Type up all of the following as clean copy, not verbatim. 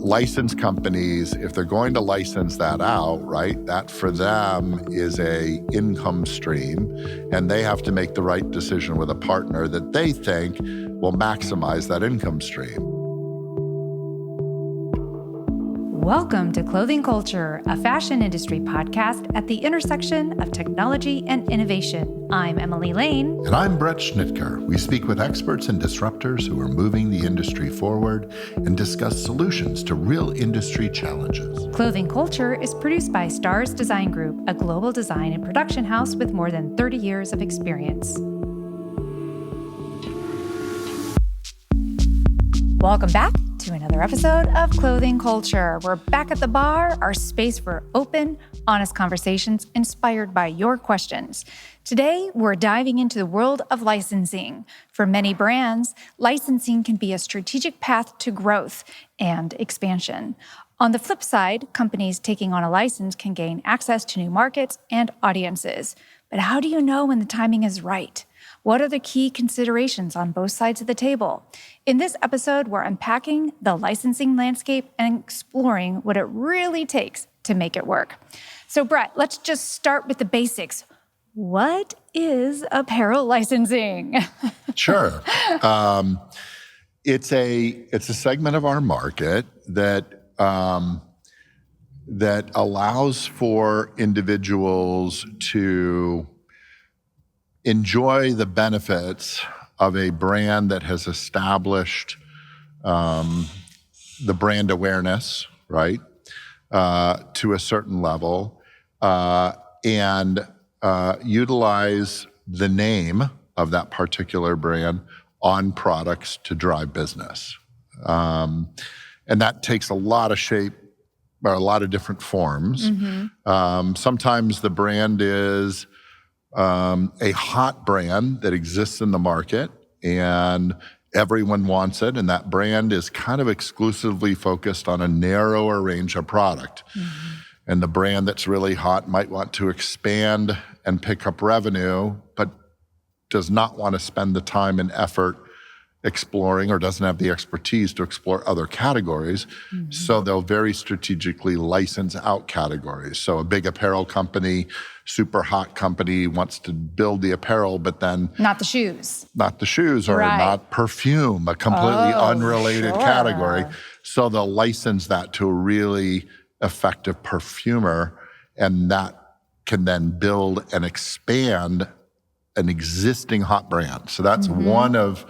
license companies, if they're going to license that out, right, that for them is a income stream, and they have to make the right decision with a partner that they think will maximize that income stream. Welcome to Clothing Culture, a fashion industry podcast at the intersection of technology and innovation. I'm Emily Lane. And I'm Bret Schnitker. We speak with experts and disruptors who are moving the industry forward and discuss solutions to real industry challenges. Clothing Culture is produced by Stars Design Group, a global design and production house with more than 30 years of experience. Welcome back to another episode of Clothing Culture. We're back at the bar, our space for open, honest conversations inspired by your questions. Today, we're diving into the world of licensing. For many brands, licensing can be a strategic path to growth and expansion. On the flip side, companies taking on a license can gain access to new markets and audiences. But how do you know when the timing is right? What are the key considerations on both sides of the table? In this episode, we're unpacking the licensing landscape and exploring what it really takes to make it work. So, Bret, let's just start with the basics. What is apparel licensing? Sure. It's a segment of our market that allows for individuals to enjoy the benefits of a brand that has established the brand awareness, right, to a certain level, and utilize the name of that particular brand on products to drive business. And that takes a lot of shape, or a lot of different forms. Mm-hmm. Sometimes the brand is a hot brand that exists in the market and everyone wants it, and that brand is kind of exclusively focused on a narrower range of product. Mm-hmm. And the brand that's really hot might want to expand and pick up revenue, but does not want to spend the time and effort exploring, or doesn't have the expertise to explore other categories. Mm-hmm. So they'll very strategically license out categories. So a big apparel company, super hot company, wants to build the apparel, but then Not the shoes, or right. Not perfume, a completely unrelated category. So they'll license that to a really effective perfumer, and that can then build and expand an existing hot brand. So that's one of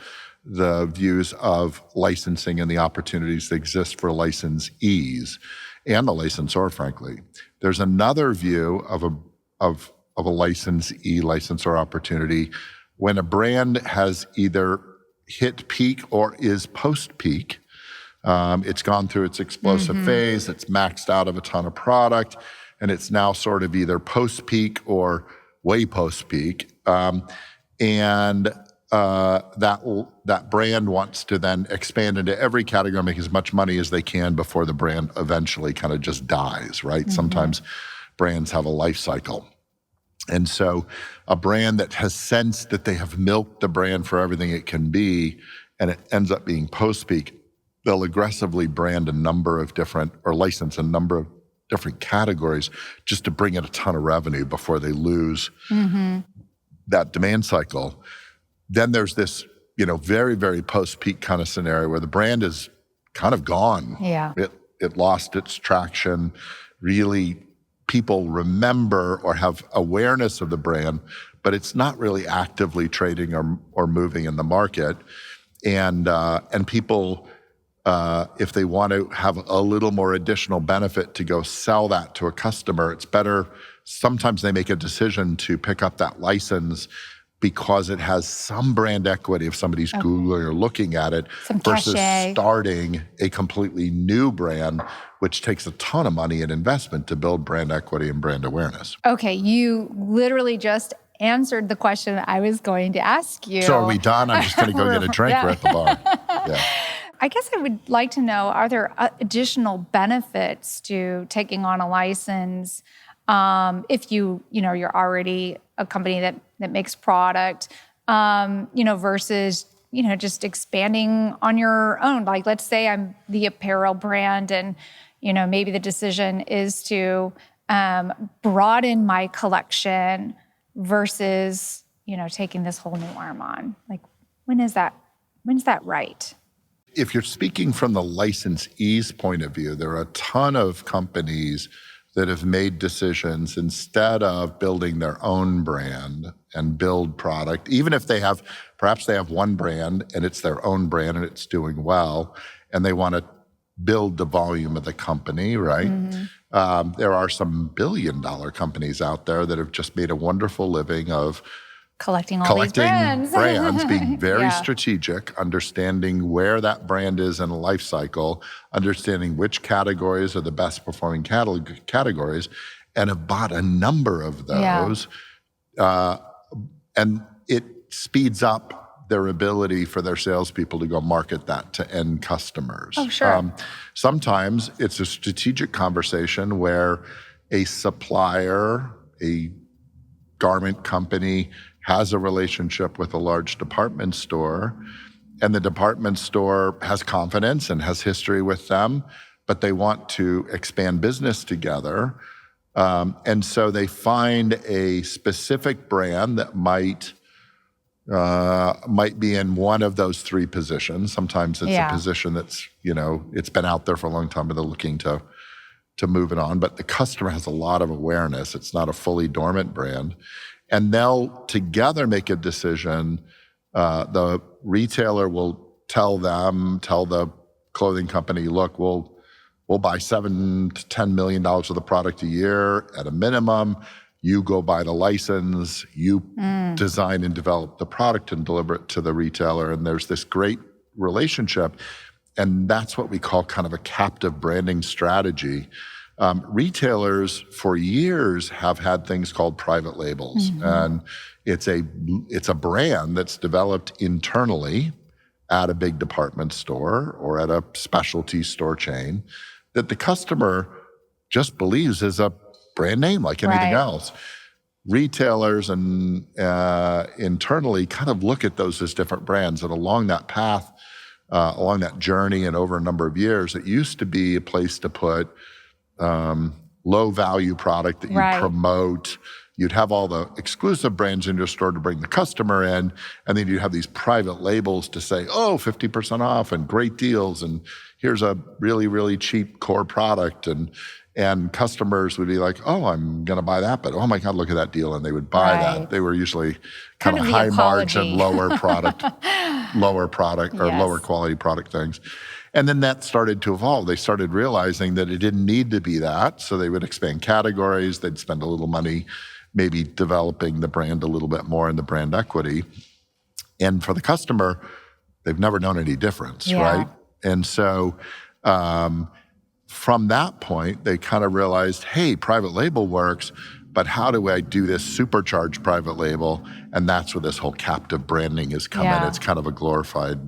the views of licensing and the opportunities that exist for licensees and the licensor, frankly. There's another view of a licensee, licensor opportunity when a brand has either hit peak or is post-peak. It's gone through its explosive phase, it's maxed out of a ton of product, and it's now sort of either post-peak or way post-peak. That brand wants to then expand into every category, make as much money as they can before the brand eventually kind of just dies, right? Mm-hmm. Sometimes brands have a life cycle. And so a brand that has sensed that they have milked the brand for everything it can be, and it ends up being post-peak, they'll aggressively brand a number of different, or license a number of different categories just to bring in a ton of revenue before they lose that demand cycle. Then there's this, very, very post-peak kind of scenario where the brand is kind of gone. Yeah. It lost its traction. Really, people remember or have awareness of the brand, but it's not really actively trading or moving in the market. And people, if they want to have a little more additional benefit to go sell that to a customer, it's better. Sometimes they make a decision to pick up that license because it has some brand equity if somebody's Googling or looking at it, versus starting a completely new brand, which takes a ton of money and investment to build brand equity and brand awareness. Okay, you literally just answered the question I was going to ask you. So are we done? I'm just going to go get a drink. We're at the bar. Yeah. I guess I would like to know, are there additional benefits to taking on a license if you're already a company that makes product, versus, just expanding on your own. Like, let's say I'm the apparel brand and, maybe the decision is to broaden my collection versus, taking this whole new arm on. Like, when's that right? If you're speaking from the licensee's point of view, there are a ton of companies that have made decisions instead of building their own brand and build product, even if perhaps they have one brand and it's their own brand and it's doing well, and they want to build the volume of the company, right? There are some billion-dollar companies out there that have just made a wonderful living of collecting these brands, being very strategic, understanding where that brand is in a life cycle, understanding which categories are the best performing categories, and have bought a number of those. And it speeds up their ability for their salespeople to go market that to end customers. Oh, sure. Sometimes it's a strategic conversation where a supplier, a garment company, has a relationship with a large department store, and the department store has confidence and has history with them, but they want to expand business together. And so they find a specific brand that might be in one of those three positions. Sometimes it's a position that's, it's been out there for a long time, but they're looking to move it on. But the customer has a lot of awareness. It's not a fully dormant brand. And they'll together make a decision. The retailer will tell the clothing company, look, we'll buy $7 to $10 million of the product a year at a minimum. You go buy the license, you design and develop the product and deliver it to the retailer. And there's this great relationship. And that's what we call kind of a captive branding strategy. Retailers for years have had things called private labels, and it's a brand that's developed internally at a big department store or at a specialty store chain that the customer just believes is a brand name like anything else. Retailers and internally kind of look at those as different brands, and along that path, along that journey and over a number of years, it used to be a place to put low value product that you promote. You'd have all the exclusive brands in your store to bring the customer in, and then you'd have these private labels to say, 50% off and great deals, and here's a really, really cheap core product. And customers would be like, I'm going to buy that, but oh my God, look at that deal. And they would buy that. They were usually kind of high margin, lower lower quality product things. And then that started to evolve. They started realizing that it didn't need to be that. So they would expand categories. They'd spend a little money maybe developing the brand a little bit more in the brand equity. And for the customer, they've never known any difference, right? And so from that point, they kind of realized, hey, private label works, but how do I do this supercharged private label? And that's where this whole captive branding has come in. It's kind of a glorified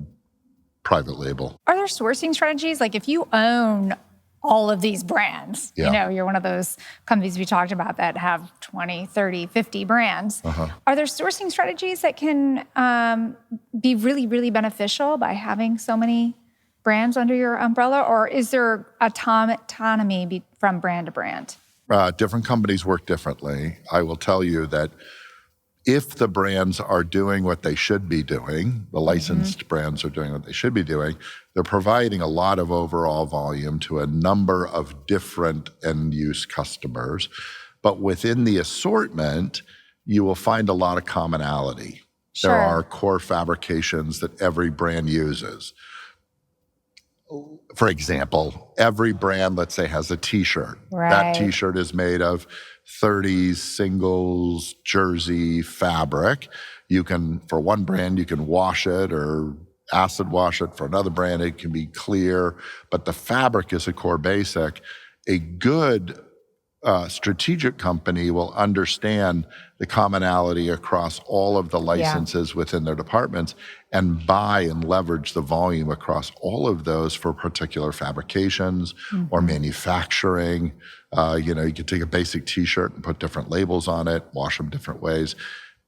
private label. Are there sourcing strategies? Like if you own all of these brands, you're one of those companies we talked about that have 20, 30, 50 brands. Are there sourcing strategies that can be really, really beneficial by having so many brands under your umbrella? Or is there autonomy from brand to brand? Different companies work differently. I will tell you that if the brands are doing what they should be doing, the licensed brands are doing what they should be doing, they're providing a lot of overall volume to a number of different end-use customers. But within the assortment, you will find a lot of commonality. There are core fabrications that every brand uses. For example, every brand, let's say, has a T-shirt. That T-shirt is made of 30s singles jersey fabric. You can, for one brand, you can wash it or acid wash it. For another brand, it can be clear, but the fabric is a core basic. A good strategic company will understand the commonality across all of the licenses within their departments and buy and leverage the volume across all of those for particular fabrications or manufacturing. You could take a basic T-shirt and put different labels on it, wash them different ways,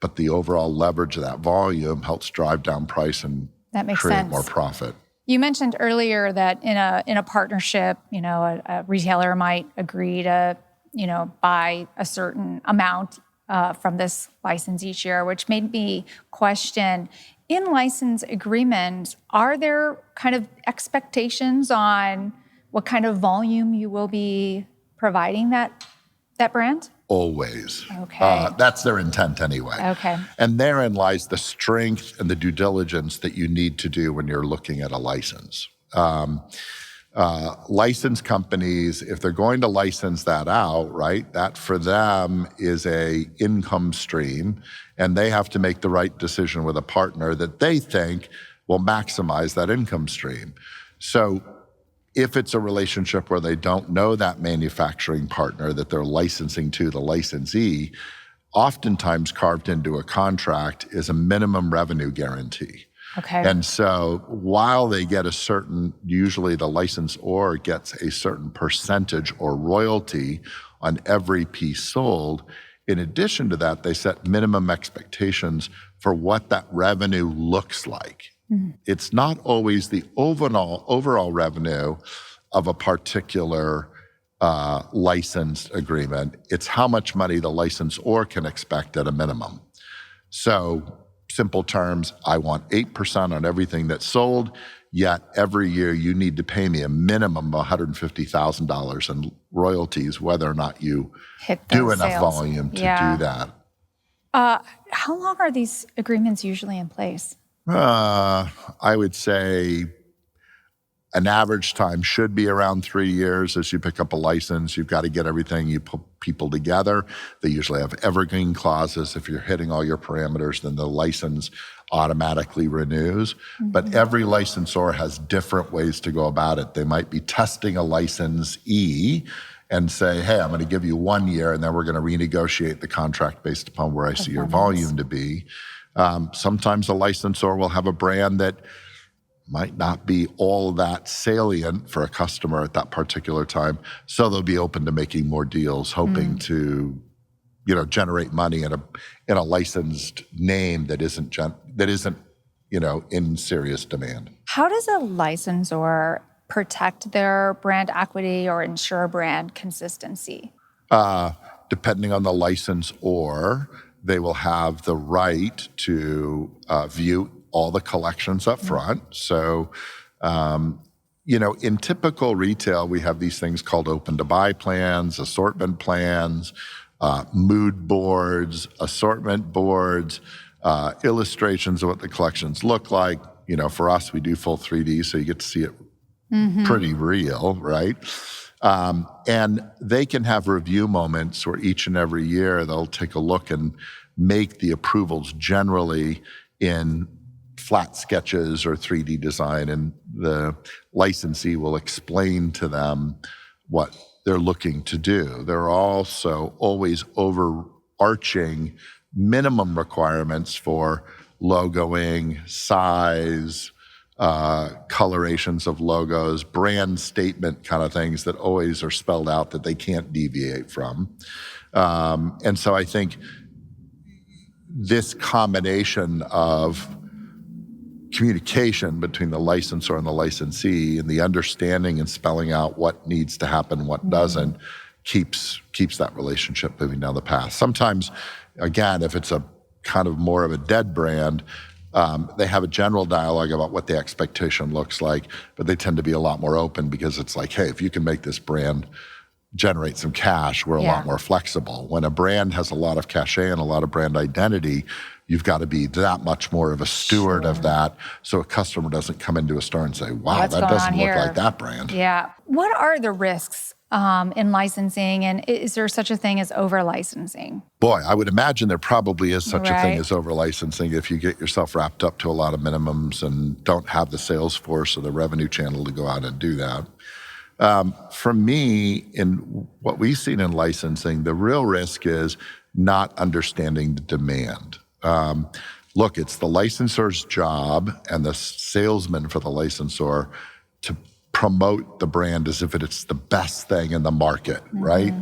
but the overall leverage of that volume helps drive down price and That makes create sense. more profit. You mentioned earlier that in a partnership, a retailer might agree to, buy a certain amount from this license each year, which made me question, in license agreements, are there kind of expectations on what kind of volume you will be providing that brand? Always. Okay. That's their intent anyway. Okay. And therein lies the strength and the due diligence that you need to do when you're looking at a license. License companies, if they're going to license that out, right, that for them is a income stream, and they have to make the right decision with a partner that they think will maximize that income stream. So if it's a relationship where they don't know that manufacturing partner that they're licensing to the licensee, oftentimes carved into a contract is a minimum revenue guarantee. Okay. And so while they get usually the licensor gets a certain percentage or royalty on every piece sold, in addition to that, they set minimum expectations for what that revenue looks like. Mm-hmm. It's not always the overall revenue of a particular license agreement. It's how much money the licensor can expect at a minimum. So simple terms, I want 8% on everything that's sold, yet every year you need to pay me a minimum of $150,000 in royalties, whether or not you do enough volume to do that. How long are these agreements usually in place? I would say an average time should be around 3 years. As you pick up a license, you've got to get everything, you put people together. They usually have evergreen clauses. If you're hitting all your parameters, then the license automatically renews. Mm-hmm. But every licensor has different ways to go about it. They might be testing a licensee and say, hey, I'm going to give you 1 year, and then we're going to renegotiate the contract based upon where I see your volume to be. Sometimes a licensor will have a brand that might not be all that salient for a customer at that particular time. So they'll be open to making more deals, hoping to, generate money in a licensed name that isn't, in serious demand. How does a licensor protect their brand equity or ensure brand consistency? Depending on the licensor, they will have the right to view all the collections up front. So, in typical retail, we have these things called open to buy plans, assortment plans, mood boards, assortment boards, illustrations of what the collections look like. For us, we do full 3D, so you get to see it pretty real, right? And they can have review moments where each and every year they'll take a look and make the approvals generally in flat sketches or 3D design, and the licensee will explain to them what they're looking to do. There are also always overarching minimum requirements for logoing, size, colorations of logos, brand statement kind of things that always are spelled out that they can't deviate from. And so I think this combination of communication between the licensor and the licensee and the understanding and spelling out what needs to happen, what doesn't, keeps that relationship moving down the path. Sometimes, again, if it's a kind of more of a dead brand, they have a general dialogue about what the expectation looks like, but they tend to be a lot more open because it's like, hey, if you can make this brand generate some cash, we're a lot more flexible. When a brand has a lot of cachet and a lot of brand identity, you've got to be that much more of a steward of that, so a customer doesn't come into a store and say, wow, What's that doesn't look here? like that brand. Yeah. What are the risks in licensing, and is there such a thing as over-licensing? Boy, I would imagine there probably is such a thing as over-licensing if you get yourself wrapped up to a lot of minimums and don't have the sales force or the revenue channel to go out and do that. For me, in what we've seen in licensing, the real risk is not understanding the demand. Look, it's the licensor's job and the salesman for the licensor to promote the brand as if it's the best thing in the market, right?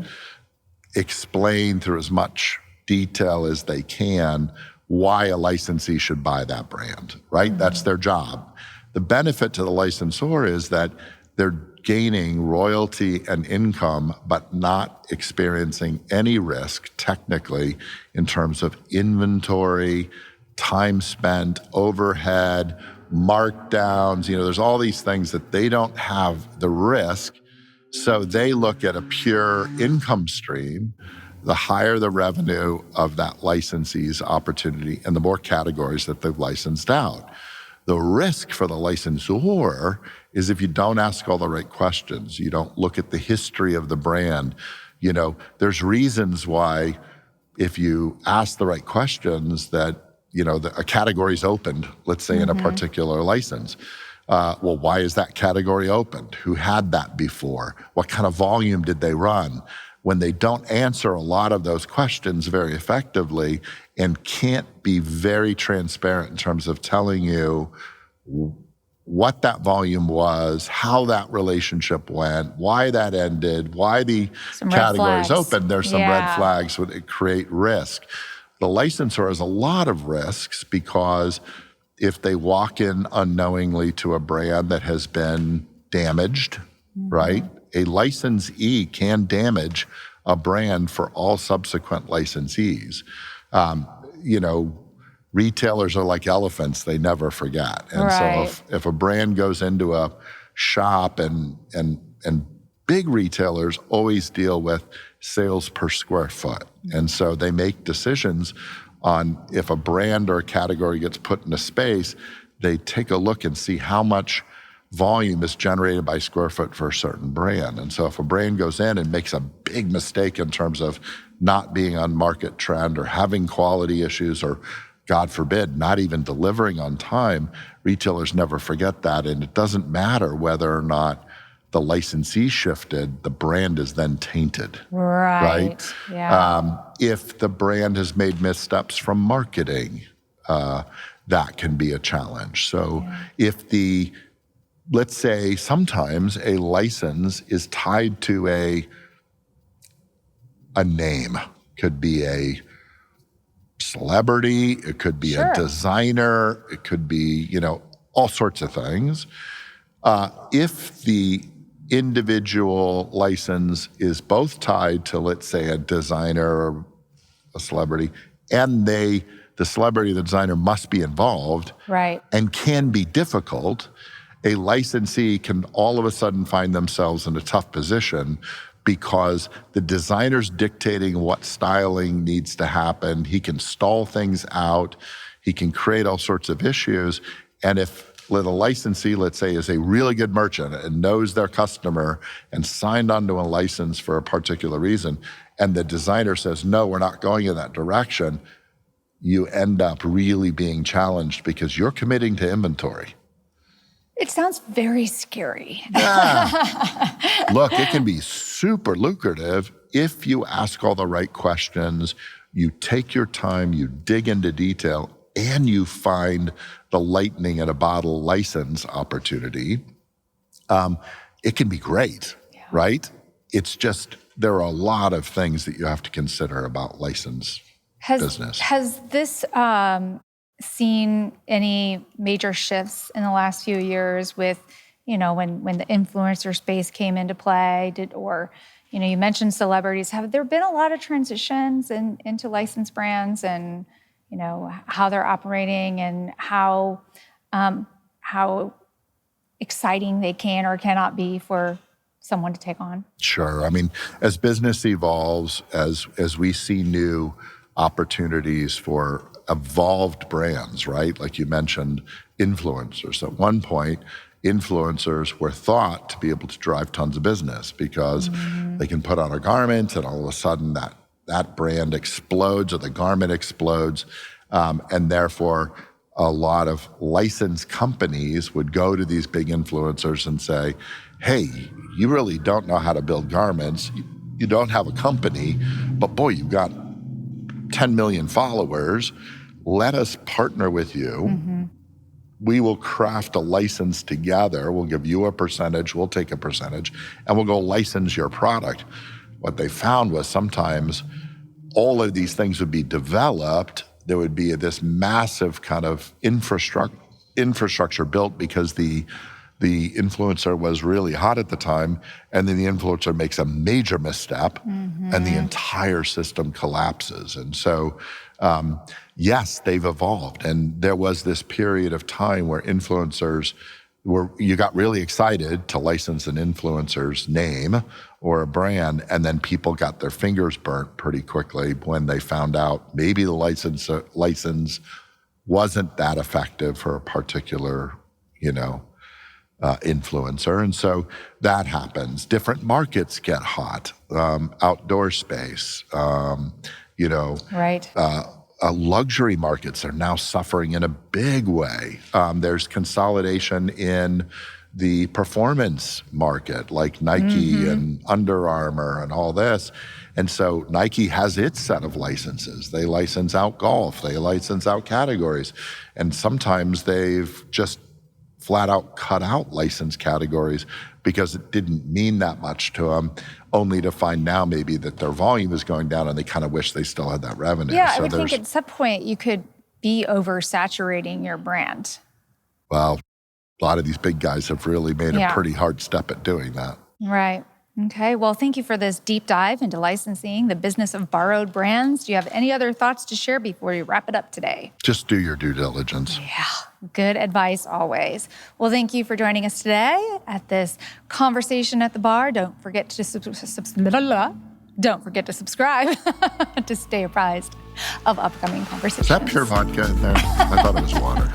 Explain through as much detail as they can why a licensee should buy that brand, right? That's their job. The benefit to the licensor is that they're gaining royalty and income, but not experiencing any risk technically in terms of inventory, time spent, overhead, markdowns. There's all these things that they don't have the risk. So they look at a pure income stream. The higher the revenue of that licensee's opportunity and the more categories that they've licensed out. The risk for the licensor is if you don't ask all the right questions, you don't look at the history of the brand. There's reasons why if you ask the right questions that, a category's opened, let's say in a particular license. Well, why is that category opened? Who had that before? What kind of volume did they run? When they don't answer a lot of those questions very effectively and can't be very transparent in terms of telling you what that volume was, how that relationship went, why that ended, why the categories opened, there's some red flags that create risk. The licensor has a lot of risks because if they walk in unknowingly to a brand that has been damaged, right? A licensee can damage a brand for all subsequent licensees. Retailers are like elephants, they never forget. And so if a brand goes into a shop and big retailers always deal with sales per square foot. And so they make decisions on if a brand or a category gets put in a space, they take a look and see how much volume is generated by square foot for a certain brand. And so if a brand goes in and makes a big mistake in terms of not being on market trend or having quality issues or, God forbid, not even delivering on time, retailers never forget that. And it doesn't matter whether or not the licensee shifted, the brand is then tainted. Right? Yeah. If the brand has made missteps from marketing, that can be a challenge. So if let's say sometimes a license is tied to a name, could be a celebrity, it could be a designer, it could be, all sorts of things. If the individual license is both tied to, let's say, a designer or a celebrity, and the celebrity, the designer must be involved, and can be difficult, a licensee can all of a sudden find themselves in a tough position because the designer's dictating what styling needs to happen. He can stall things out. He can create all sorts of issues. And if the licensee, let's say, is a really good merchant and knows their customer and signed onto a license for a particular reason, and the designer says, no, we're not going in that direction, you end up really being challenged because you're committing to inventory. It sounds very scary. Look, it can be super lucrative if you ask all the right questions, you take your time, you dig into detail, and you find the lightning in a bottle license opportunity. It can be great, right? It's just there are a lot of things that you have to consider about license business. Has this seen any major shifts in the last few years with, when the influencer space came into play, you mentioned celebrities. Have there been a lot of transitions into licensed brands and, how they're operating and how exciting they can or cannot be for someone to take on? Sure. I mean, as business evolves, as we see new opportunities for evolved brands, right? Like you mentioned, influencers. At one point, influencers were thought to be able to drive tons of business because they can put on a garment and all of a sudden that brand explodes or the garment explodes. And therefore, a lot of licensed companies would go to these big influencers and say, hey, you really don't know how to build garments. You don't have a company, but boy, you've got 10 million followers. Let us partner with you. We will craft a license together. We'll give you a percentage, we'll take a percentage, and we'll go license your product. What they found was sometimes all of these things would be developed, there would be this massive kind of infrastructure built because the influencer was really hot at the time, and then the influencer makes a major misstep, and the entire system collapses. And so, yes, they've evolved. And there was this period of time where influencers you got really excited to license an influencer's name or a brand, and then people got their fingers burnt pretty quickly when they found out maybe the license wasn't that effective for a particular, influencer. And so that happens. Different markets get hot. Outdoor space, Right. luxury markets are now suffering in a big way. There's consolidation in the performance market, like Nike and Under Armour and all this. And so Nike has its set of licenses. They license out golf, they license out categories. And sometimes they've just flat out cut out license categories because it didn't mean that much to them, only to find now maybe that their volume is going down and they kind of wish they still had that revenue. Yeah, so I would think at some point you could be oversaturating your brand. Well, a lot of these big guys have really made a pretty hard step at doing that. Right. Okay. Well, thank you for this deep dive into licensing, the business of borrowed brands. Do you have any other thoughts to share before we wrap it up today? Just do your due diligence. Yeah. Good advice always. Well, thank you for joining us today at this conversation at the bar. Don't forget to subscribe to stay apprised of upcoming conversations. Is that pure vodka in there? I thought it was water.